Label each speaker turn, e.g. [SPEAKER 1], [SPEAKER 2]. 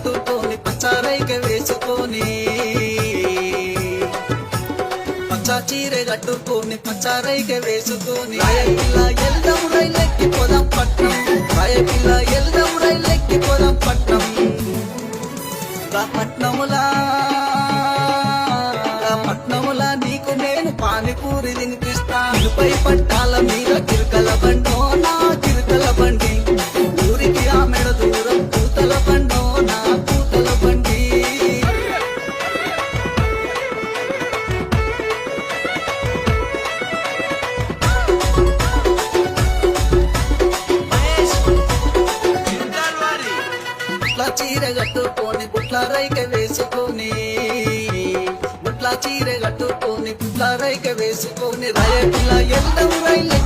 [SPEAKER 1] కట్టుకొని పచ్చారైక వేసుకొని పచ్చా చీర కట్టుకొని పచ్చారైక వేసుకొని రాయపిల్ల ఎల్దం రైలెక్కి పోదాం పట్నం రాయపిల్ల ఎల్దం రైలెక్కి పోదాం పట్నం పట్నములా నీకు నేను పానీపూరి తినిపిస్తా పై పట్టాల మీద కిరకల బండో నా కిరకల బండి ఊరికి ఆ మెడ దూరం కూతల బండో నా కూతల బండి బుట్ల చీర కట్టుకొని బుట్ల రైక వేసుకొని బుట్ల చీర కట్టుకొని బుట్ల రైక వేసుకొని రాయపిల్ల ఎల్లం రైలు